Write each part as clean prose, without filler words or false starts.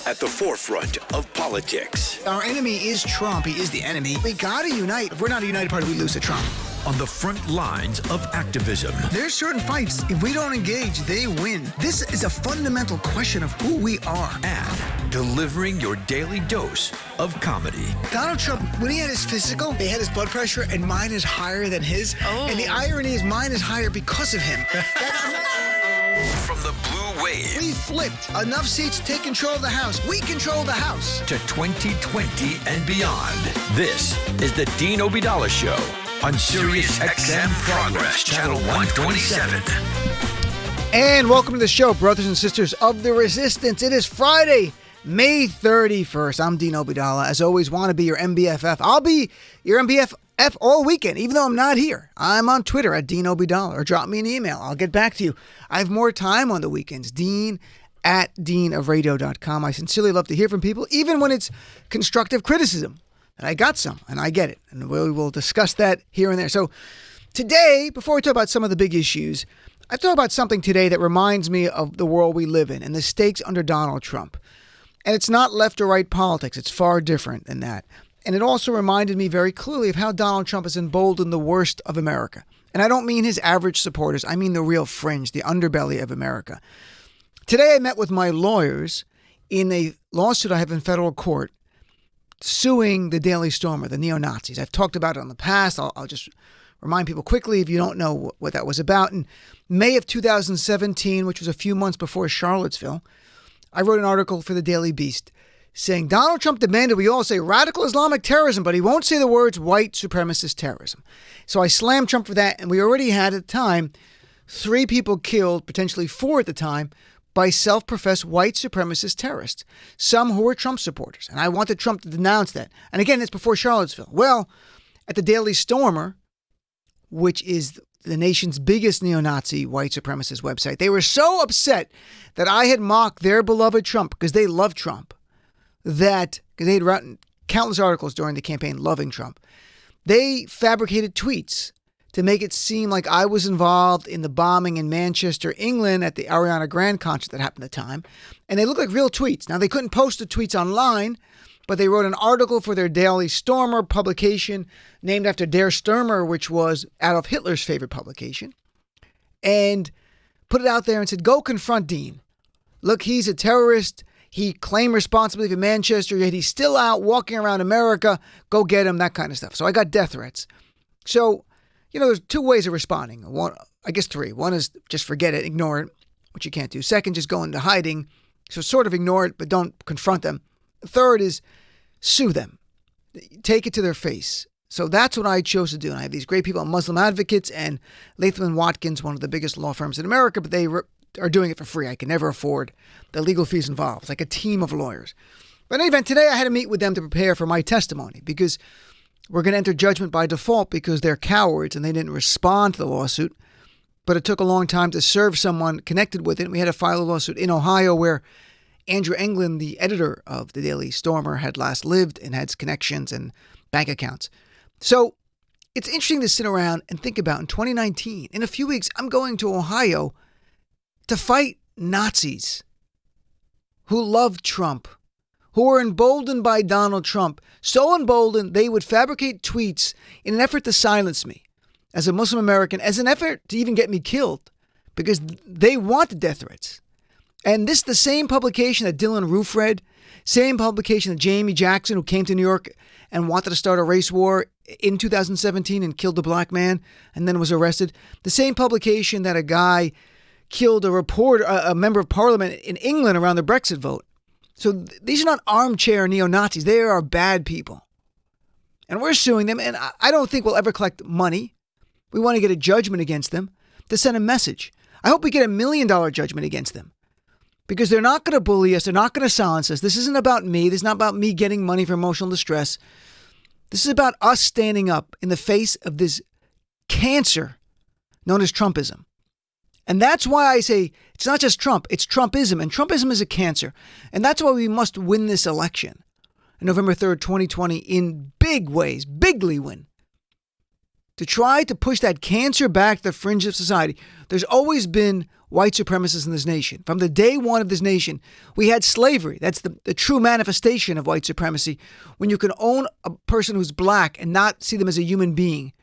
at the forefront of politics. Our enemy is Trump. He is the enemy. We gotta unite. If we're not a united party, we lose to Trump. On the front lines of activism. There's certain fights, if we don't engage, they win. This is a fundamental question of who we are. And delivering your daily dose of comedy. Donald Trump, when he had his physical, they had his blood pressure, and mine is higher than his. Oh. And the irony is mine is higher because of him. From the blue wave. We flipped. Enough seats to take control of the House. We control the House. To 2020 and beyond. This is the Dean Obeidallah Show on Sirius XM Progress, Channel 127. And welcome to the show, brothers and sisters of the resistance. It is Friday, May 31st. I'm Dean Obeidallah. As always, want to be your MBFF. I'll be your MBFF all weekend, even though I'm not here. I'm on Twitter at Dean Obeidallah, or drop me an email. I'll get back to you. I have more time on the weekends. Dean at deanofradio.com. I sincerely love to hear from people, even when it's constructive criticism. And I got some, and I get it. And we will discuss that here and there. So today, before we talk about some of the big issues, I thought about something today that reminds me of the world we live in and the stakes under Donald Trump. And it's not left or right politics. It's far different than that. And it also reminded me very clearly of how Donald Trump has emboldened the worst of America. And I don't mean his average supporters. I mean the real fringe, the underbelly of America. Today, I met with my lawyers in a lawsuit I have in federal court suing the Daily Stormer, the neo-Nazis. I've talked about it in the past. I'll just remind people quickly if you don't know what that was about. In May of 2017, which was a few months before Charlottesville, I wrote an article for the Daily Beast saying Donald Trump demanded we all say radical Islamic terrorism, but he won't say the words white supremacist terrorism. So I slammed Trump for that, and we already had at the time 3 people killed, potentially 4 at the time, by self-professed white supremacist terrorists, some who were Trump supporters. And I wanted Trump to denounce that. And again, it's before Charlottesville. Well, at the Daily Stormer, which is the nation's biggest neo-Nazi white supremacist website, they were so upset that I had mocked their beloved Trump, because they love Trump, that they had written countless articles during the campaign loving Trump. They fabricated tweets to make it seem like I was involved in the bombing in Manchester, England at the Ariana Grande concert that happened at the time. And they looked like real tweets. Now, they couldn't post the tweets online, but they wrote an article for their Daily Stormer publication named after Der Stürmer, which was Adolf Hitler's favorite publication, and put it out there and said, go confront Dean. Look, he's a terrorist. He claimed responsibility for Manchester, yet he's still out walking around America. Go get him, that kind of stuff. So I got death threats. So, there's 2 ways of responding. One, I guess 3. One is just forget it, ignore it, which you can't do. Second, just go into hiding. So sort of ignore it, but don't confront them. Third is sue them. Take it to their face. So that's what I chose to do. And I have these great people, Muslim advocates, and Latham & Watkins, one of the biggest law firms in America, but they are doing it for free. I can never afford the legal fees involved. It's like a team of lawyers. But in any event, today I had to meet with them to prepare for my testimony, because we're going to enter judgment by default because they're cowards and they didn't respond to the lawsuit. But it took a long time to serve someone connected with it. We had to file a lawsuit in Ohio where Andrew England, the editor of the Daily Stormer, had last lived and had connections and bank accounts. So it's interesting to sit around and think about in 2019, in a few weeks, I'm going to Ohio to fight Nazis who love Trump, who were emboldened by Donald Trump, so emboldened they would fabricate tweets in an effort to silence me as a Muslim American, as an effort to even get me killed, because they want the death threats. And this is the same publication that Dylan Roof read, same publication that Jamie Jackson, who came to New York and wanted to start a race war in 2017 and killed a black man and then was arrested, the same publication that a guy killed a reporter, a member of parliament in England around the Brexit vote. So these are not armchair neo-Nazis. They are bad people. And we're suing them, and I don't think we'll ever collect money. We want to get a judgment against them to send a message. I hope we get $1 million judgment against them, because they're not going to bully us. They're not going to silence us. This isn't about me. This is not about me getting money for emotional distress. This is about us standing up in the face of this cancer known as Trumpism. And that's why I say it's not just Trump, it's Trumpism. And Trumpism is a cancer. And that's why we must win this election on November 3rd, 2020 in big ways, bigly win. to try to push that cancer back to the fringe of society. There's always been white supremacists in this nation. From the day one of this nation, we had slavery. That's the true manifestation of white supremacy, when you can own a person who's black and not see them as a human being.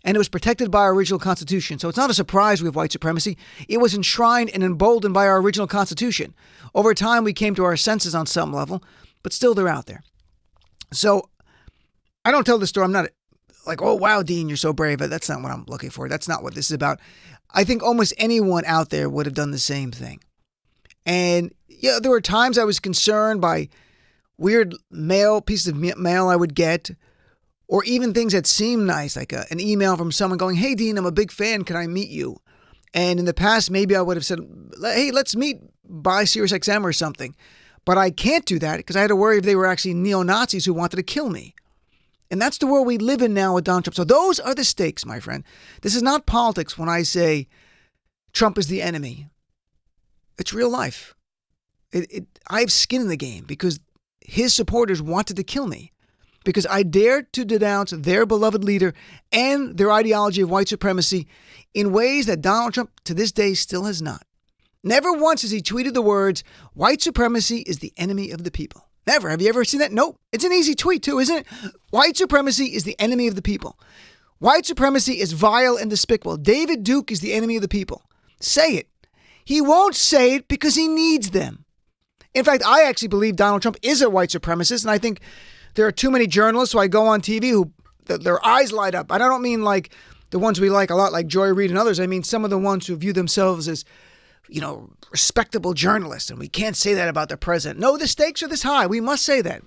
And it was protected by our original Constitution. So it's not a surprise we have white supremacy. It was enshrined and emboldened by our original Constitution. Over time, we came to our senses on some level, but still they're out there. So I don't tell this story. I'm not like, oh, wow, Dean, you're so brave. That's not what I'm looking for. That's not what this is about. I think almost anyone out there would have done the same thing. And yeah, there were times I was concerned by weird pieces of mail I would get, or even things that seemed nice, like an email from someone going, hey, Dean, I'm a big fan. Can I meet you? And in the past, maybe I would have said, hey, let's meet by SiriusXM or something. But I can't do that because I had to worry if they were actually neo-Nazis who wanted to kill me. And that's the world we live in now with Donald Trump. So those are the stakes, my friend. This is not politics when I say Trump is the enemy. It's real life. I have skin in the game because his supporters wanted to kill me, because I dared to denounce their beloved leader and their ideology of white supremacy in ways that Donald Trump to this day still has not. Never once has he tweeted the words, white supremacy is the enemy of the people. Never. Have you ever seen that? Nope. It's an easy tweet too, isn't it? White supremacy is the enemy of the people. White supremacy is vile and despicable. David Duke is the enemy of the people. Say it. He won't say it because he needs them. In fact, I actually believe Donald Trump is a white supremacist, and I think there are too many journalists who I go on TV who their eyes light up. And I don't mean like the ones we like a lot, like Joy Reid and others. I mean some of the ones who view themselves as, respectable journalists, and we can't say that about the president. No, the stakes are this high. We must say that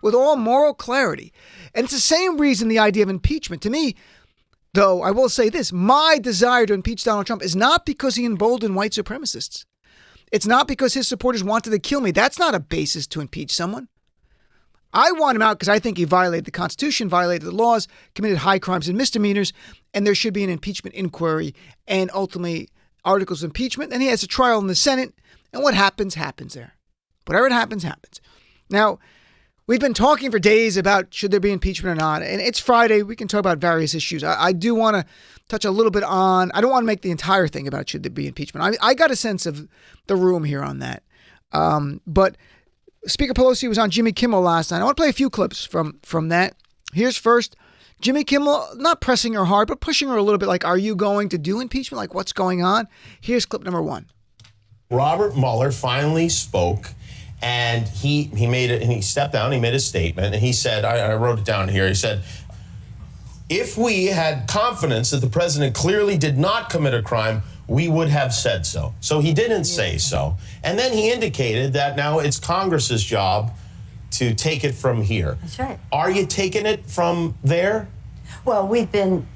with all moral clarity. And it's the same reason the idea of impeachment. To me, though, I will say this, my desire to impeach Donald Trump is not because he emboldened white supremacists. It's not because his supporters wanted to kill me. That's not a basis to impeach someone. I want him out because I think he violated the Constitution, violated the laws, committed high crimes and misdemeanors, and there should be an impeachment inquiry and ultimately articles of impeachment. And he has a trial in the Senate, and what happens, happens there. Whatever it happens, happens. Now, we've been talking for days about should there be impeachment or not, and it's Friday. We can talk about various issues. I do want to touch a little bit on, I don't want to make the entire thing about should there be impeachment. I got a sense of the room here on that. But Speaker Pelosi was on Jimmy Kimmel last night. I want to play a few clips from that. Here's first Jimmy Kimmel, not pressing her hard, but pushing her a little bit like, are you going to do impeachment? Like, what's going on? Here's clip number one. Robert Mueller finally spoke, and he made it, and he stepped down, he made a statement, and he said, I wrote it down here, he said, if we had confidence that the president clearly did not commit a crime, we would have said so. So he didn't say so. And then he indicated that now it's Congress's job to take it from here. That's right. Are you taking it from there? Well, we've been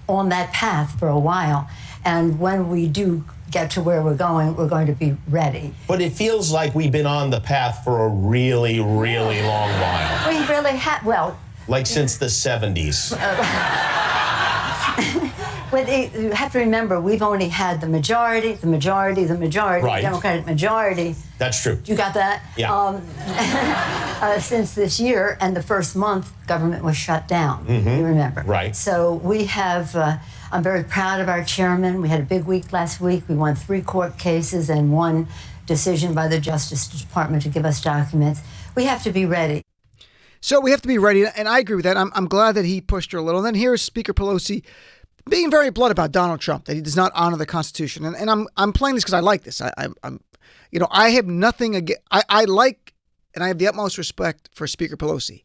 on that path for a while, and when we do get to where we're going to be ready. But it feels like we've been on the path for a really, really long while. We really have, well... Like since the 70s. But you have to remember, we've only had the majority, right. Democratic majority. That's true. You got that? Yeah. Since this year, and the first month, government was shut down, you remember. Right. So we have, I'm very proud of our chairman. We had a big week last week. We won 3 court cases and 1 decision by the Justice Department to give us documents. We have to be ready. So we have to be ready, and I agree with that. I'm glad that he pushed her a little. And then here's Speaker Pelosi being very blunt about Donald Trump, that he does not honor the Constitution. And I'm playing this because I like this. I have nothing against. I like, and I have the utmost respect for Speaker Pelosi.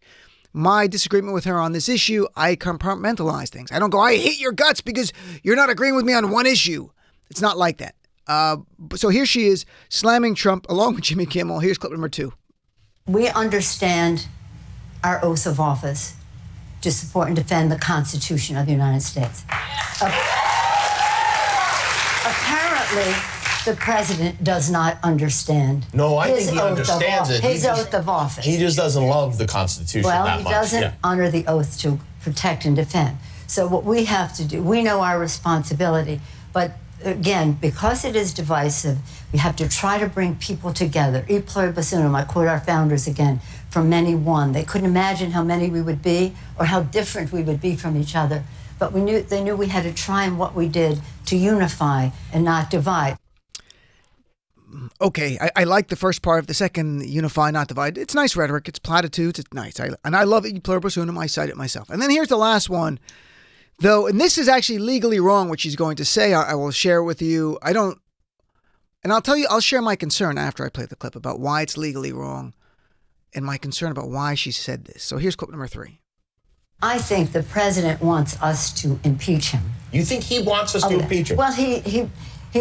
My disagreement with her on this issue, I compartmentalize things. I don't go, I hate your guts because you're not agreeing with me on one issue. It's not like that. So here she is slamming Trump along with Jimmy Kimmel. Here's clip number 2. We understand our oath of office to support and defend the Constitution of the United States. Apparently, the president does not understand. No, I think he understands it. His oath of office. He just doesn't love the Constitution that much. Well, he doesn't honor the oath to protect and defend. So what we have to do, we know our responsibility, but again, because it is divisive, we have to try to bring people together. E pluribus unum, I quote our founders again, from many one. They couldn't imagine how many we would be or how different we would be from each other. but they knew we had to try and what we did to unify and not divide. Okay, I like the first part of the second, unify, not divide. It's nice rhetoric. It's platitudes. It's nice. And I love it. E pluribus unum. I cite it myself. And then here's the last one, though, and this is actually legally wrong, what she's going to say. I will share with you. And I'll tell you, I'll share my concern after I play the clip about why it's legally wrong and my concern about why she said this. So here's clip number 3. I think the president wants us to impeach him. You think he wants us to impeach him? Well, he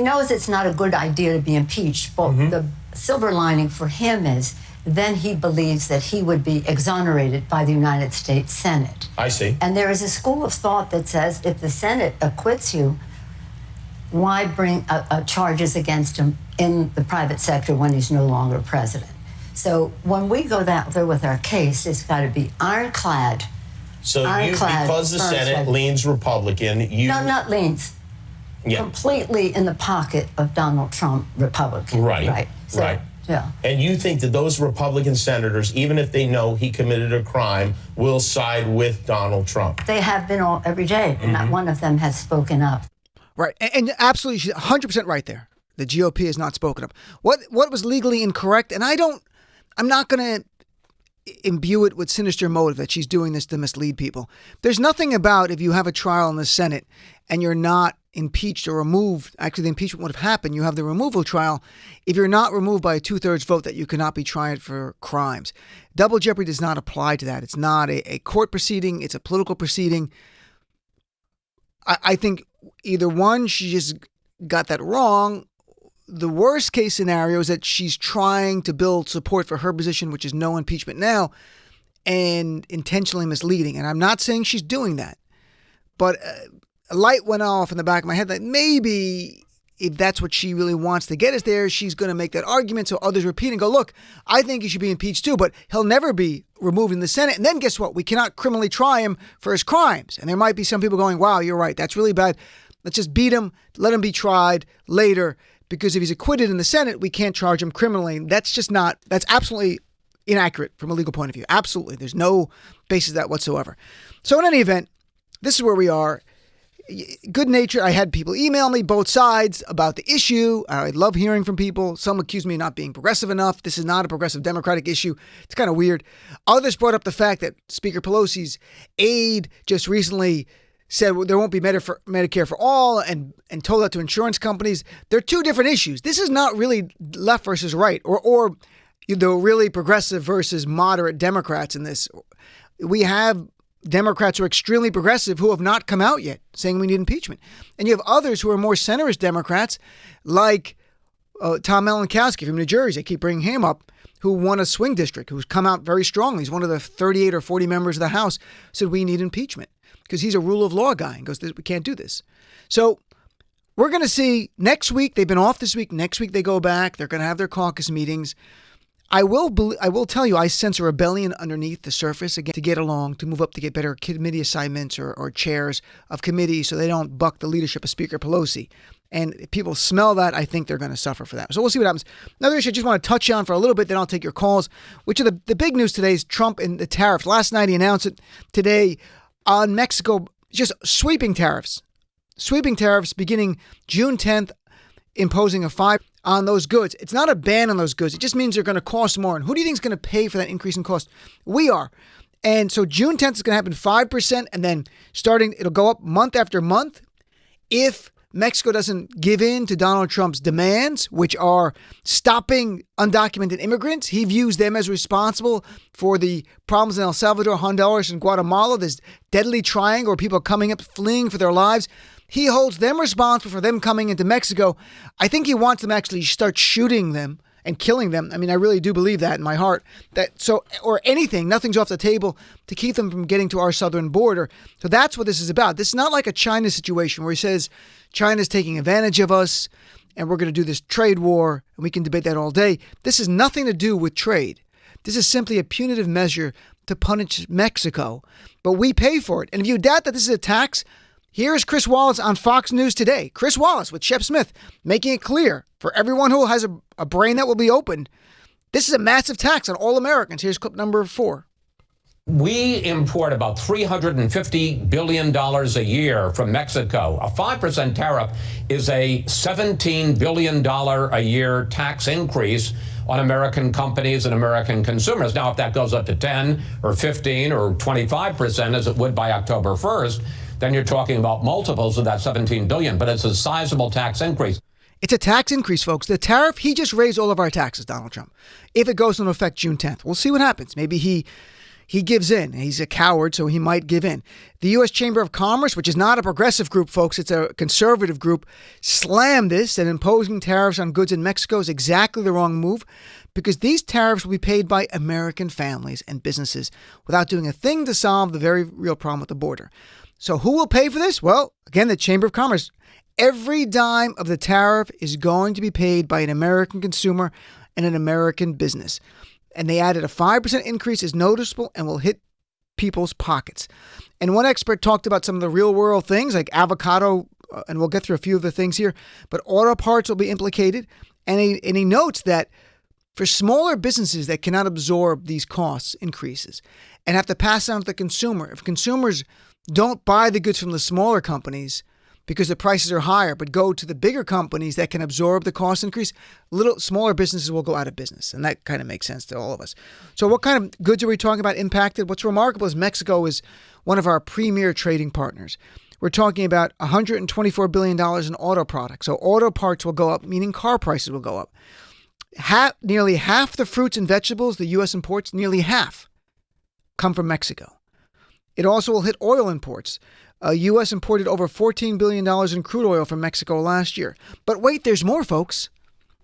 knows it's not a good idea to be impeached, but the silver lining for him is then he believes that he would be exonerated by the United States Senate. I see. And there is a school of thought that says if the Senate acquits you, why bring charges against him in the private sector when he's no longer president? So when we go out there with our case, it's got to be ironclad. So because the Senate leans Republican, No, not leans. Yeah. Completely in the pocket of Donald Trump, Republican. Right. So, right. Yeah. And you think that those Republican senators, even if they know he committed a crime, will side with Donald Trump? They have been every day, and not one of them has spoken up. Right. And absolutely, she's 100% right there. The GOP has not spoken up. What was legally incorrect, and I'm not going to imbue it with sinister motive that she's doing this to mislead people. There's nothing about if you have a trial in the Senate and you're not impeached or removed. Actually, the impeachment would have happened. You have the removal trial. If you're not removed by a 2/3 vote, that you cannot be tried for crimes. Double jeopardy does not apply to that. It's not a court proceeding. It's a political proceeding. I think either one, she just got that wrong. The worst case scenario is that she's trying to build support for her position, which is no impeachment now, and intentionally misleading. And I'm not saying she's doing that, but a light went off in the back of my head that maybe if that's what she really wants to get us there, she's going to make that argument so others repeat and go, look, I think he should be impeached too, but he'll never be removed in the Senate. And then guess what? We cannot criminally try him for his crimes. And there might be some people going, wow, you're right. That's really bad. Let's just beat him. Let him be tried later. Because if he's acquitted in the Senate, we can't charge him criminally. That's absolutely inaccurate from a legal point of view. Absolutely. There's no basis of that whatsoever. So in any event, this is where we are. Good nature. I had people email me both sides about the issue. I love hearing from people. Some accuse me of not being progressive enough. This is not a progressive Democratic issue. It's kind of weird. Others brought up the fact that Speaker Pelosi's aide just recently said there won't be Medicare for all and told that to insurance companies. They're two different issues. This is not really left versus right or the really progressive versus moderate Democrats in this. We have Democrats who are extremely progressive who have not come out yet saying we need impeachment. And you have others who are more centrist Democrats like Tom Melankowski from New Jersey. I keep bringing him up, who won a swing district, who's come out very strongly. He's one of the 38 or 40 members of the House, said we need impeachment. Because he's a rule of law guy and goes, we can't do this. So we're going to see next week. They've been off this week. Next week they go back. They're going to have their caucus meetings. I will tell you, I sense a rebellion underneath the surface again to get along, to move up, to get better committee assignments or chairs of committees so they don't buck the leadership of Speaker Pelosi. And if people smell that, I think they're going to suffer for that. So we'll see what happens. Another issue I just want to touch on for a little bit, then I'll take your calls, which are the big news today is Trump and the tariffs. Last night he announced it. Today, on Mexico, just sweeping tariffs beginning June 10th, imposing a 5% on those goods. It's not a ban on those goods. It just means they're going to cost more. And who do you think is going to pay for that increase in cost? We are. And so June 10th is going to happen 5%. And then it'll go up month after month if Mexico doesn't give in to Donald Trump's demands, which are stopping undocumented immigrants. He views them as responsible for the problems in El Salvador, Honduras, and Guatemala, this deadly triangle where people are coming up, fleeing for their lives. He holds them responsible for them coming into Mexico. I think he wants them to actually start shooting them and killing them. I mean, I really do believe that in my heart. Or anything, nothing's off the table to keep them from getting to our southern border. So that's what this is about. This is not like a China situation where he says China's taking advantage of us and we're going to do this trade war and we can debate that all day. This has nothing to do with trade. This is simply a punitive measure to punish Mexico, but we pay for it. And if you doubt that this is a tax, here's Chris Wallace on Fox News today. Chris Wallace with Shep Smith making it clear for everyone who has a brain that will be opened. This is a massive tax on all Americans. Here's clip number 4. We import about $350 billion a year from Mexico. A 5% tariff is a $17 billion a year tax increase on American companies and American consumers. Now, if that goes up to 10 or 15 or 25%, as it would by October 1st, then you're talking about multiples of that $17 billion. But it's a sizable tax increase. It's a tax increase, folks. The tariff, he just raised all of our taxes, Donald Trump. If it goes into effect June 10th, we'll see what happens. Maybe he gives in. He's a coward, so he might give in. The U.S. Chamber of Commerce, which is not a progressive group, folks, it's a conservative group, slammed this, and imposing tariffs on goods in Mexico is exactly the wrong move because these tariffs will be paid by American families and businesses without doing a thing to solve the very real problem at the border. So who will pay for this? Well, again, the Chamber of Commerce. Every dime of the tariff is going to be paid by an American consumer and an American business. And they added a 5% increase is noticeable and will hit people's pockets. And one expert talked about some of the real world things like avocado, and we'll get through a few of the things here, but auto parts will be implicated. And he notes that for smaller businesses that cannot absorb these costs increases and have to pass on to the consumer, if consumers don't buy the goods from the smaller companies because the prices are higher, but go to the bigger companies that can absorb the cost increase, little smaller businesses will go out of business. And that kind of makes sense to all of us. So what kind of goods are we talking about impacted? What's remarkable is Mexico is one of our premier trading partners. We're talking about $124 billion in auto products. So auto parts will go up, meaning car prices will go up. Nearly half the fruits and vegetables the U.S. imports, nearly half, come from Mexico. It also will hit oil imports. U.S. imported over $14 billion in crude oil from Mexico last year. But wait, there's more, folks.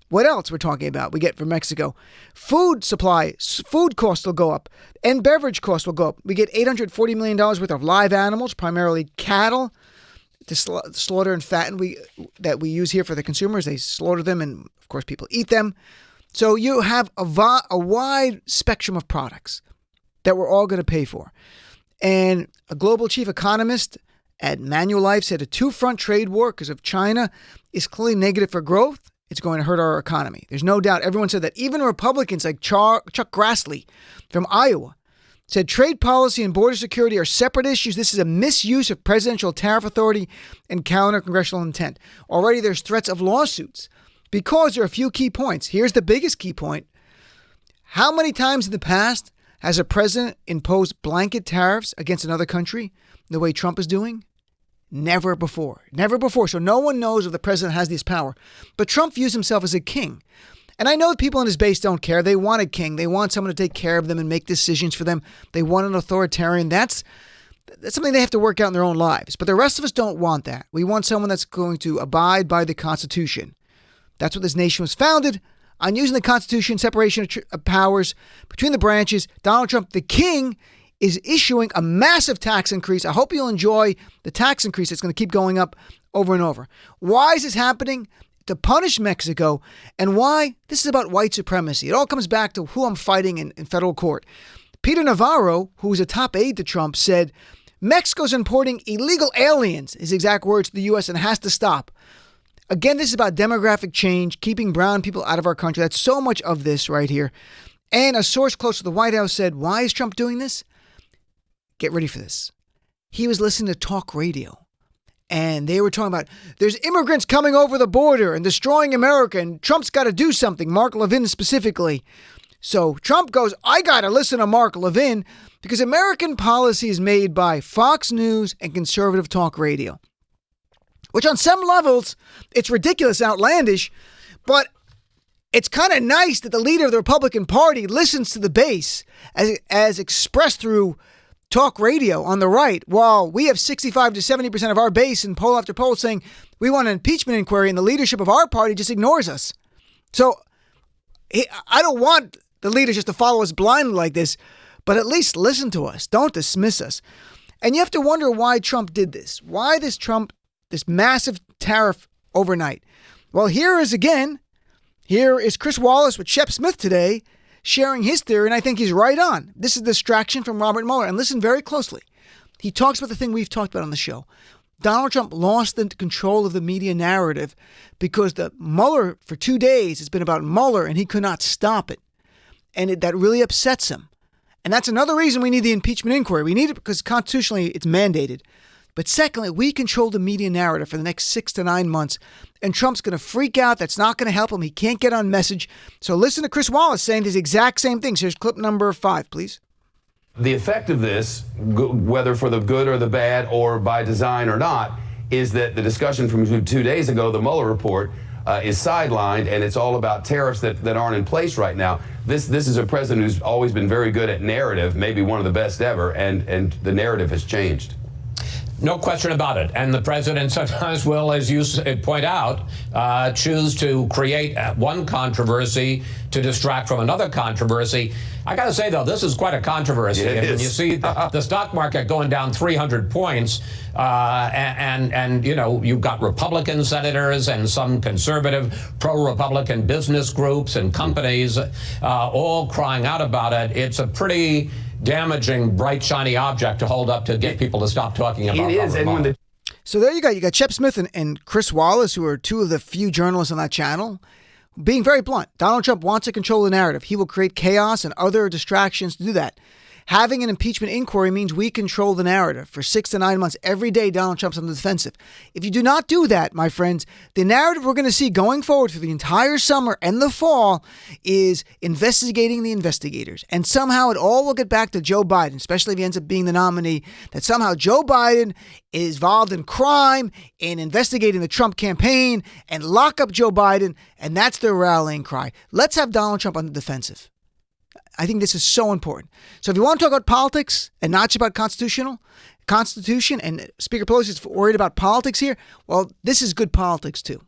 What else we're talking about we get from Mexico? Food supply, food costs will go up, and beverage costs will go up. We get $840 million worth of live animals, primarily cattle, to slaughter and fatten that we use here for the consumers. They slaughter them, and of course, people eat them. So you have a wide spectrum of products that we're all going to pay for. And a global chief economist at Manulife said a two-front trade war because of China is clearly negative for growth. It's going to hurt our economy. There's no doubt. Everyone said that. Even Republicans like Chuck Grassley from Iowa said trade policy and border security are separate issues. This is a misuse of presidential tariff authority and counter-congressional intent. Already there's threats of lawsuits because there are a few key points. Here's the biggest key point. How many times in the past has a president imposed blanket tariffs against another country the way Trump is doing? Never before. Never before. So no one knows if the president has this power. But Trump views himself as a king. And I know that people in his base don't care. They want a king. They want someone to take care of them and make decisions for them. They want an authoritarian. That's something they have to work out in their own lives. But the rest of us don't want that. We want someone that's going to abide by the Constitution. That's what this nation was founded on, using the Constitution, separation of powers between the branches. Donald Trump, the king, is issuing a massive tax increase. I hope you'll enjoy the tax increase. It's going to keep going up over and over. Why is this happening? To punish Mexico. And why? This is about white supremacy. It all comes back to who I'm fighting in federal court. Peter Navarro, who was a top aide to Trump, said, Mexico's importing illegal aliens, his exact words, to the U.S. and has to stop. Again, this is about demographic change, keeping brown people out of our country. That's so much of this right here. And a source close to the White House said, why is Trump doing this? Get ready for this. He was listening to talk radio. And they were talking about, there's immigrants coming over the border and destroying America, and Trump's got to do something, Mark Levin specifically. So Trump goes, I got to listen to Mark Levin because American policy is made by Fox News and conservative talk radio, which on some levels, it's ridiculous, outlandish, but it's kind of nice that the leader of the Republican Party listens to the base as expressed through talk radio on the right, while we have 65 to 70% of our base in poll after poll saying we want an impeachment inquiry, and the leadership of our party just ignores us. So I don't want the leaders just to follow us blindly like this, but at least listen to us. Don't dismiss us. And you have to wonder why Trump did this. Why this massive tariff overnight? Well, here is Chris Wallace with Shep Smith today, sharing his theory, and I think he's right on. This is the distraction from Robert Mueller. And listen very closely. He talks about the thing we've talked about on the show. Donald Trump lost the control of the media narrative because the Mueller, for 2 days, has been about Mueller, and he could not stop it. And that really upsets him. And that's another reason we need the impeachment inquiry. We need it because constitutionally it's mandated. But secondly, we control the media narrative for the next 6 to 9 months. And Trump's going to freak out. That's not going to help him. He can't get on message. So listen to Chris Wallace saying these exact same things. Here's clip number 5, please. The effect of this, whether for the good or the bad or by design or not, is that the discussion from 2 days ago, the Mueller report, is sidelined, and it's all about tariffs that aren't in place right now. This is a president who's always been very good at narrative, maybe one of the best ever, and the narrative has changed. No question about it. And the president sometimes will, as you point out, choose to create one controversy to distract from another controversy. I got to say, though, this is quite a controversy. It and is. when you see the stock market going down 300 points, and you know, you've got Republican senators and some conservative pro-Republican business groups and companies all crying out about it, it's a pretty damaging, bright, shiny object to hold up to get people to stop talking about It is, Robert and when Mueller. So there you go. You got Shep Smith and Chris Wallace, who are two of the few journalists on that channel, being very blunt. Donald Trump wants to control the narrative. He will create chaos and other distractions to do that. Having an impeachment inquiry means we control the narrative. For 6 to 9 months, every day, Donald Trump's on the defensive. If you do not do that, my friends, the narrative we're going to see going forward for the entire summer and the fall is investigating the investigators. And somehow it all will get back to Joe Biden, especially if he ends up being the nominee, that somehow Joe Biden is involved in crime, in investigating the Trump campaign, and lock up Joe Biden, and that's their rallying cry. Let's have Donald Trump on the defensive. I think this is so important. So if you want to talk about politics and not just about Constitution, and Speaker Pelosi is worried about politics here, well, this is good politics too.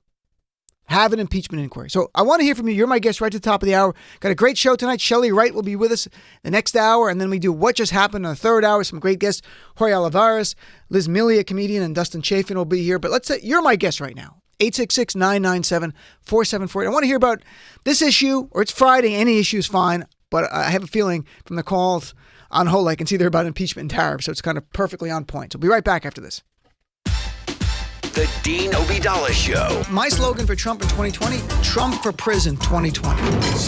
Have an impeachment inquiry. So I want to hear from you. You're my guest right at the top of the hour. Got a great show tonight. Shelley Wright will be with us the next hour, and then we do What Just Happened in the third hour. Some great guests, Jorge Olivares, Liz Milley, a comedian, and Dustin Chafin will be here. But let's say you're my guest right now. 866-997-4748. I want to hear about this issue, or it's Friday. Any issue is fine. But I have a feeling from the calls on hold, I can see they're about impeachment and tariffs, so it's kind of perfectly on point. So we'll be right back after this. The Dean Obeidallah Show. My slogan for Trump in 2020, Trump for prison 2020.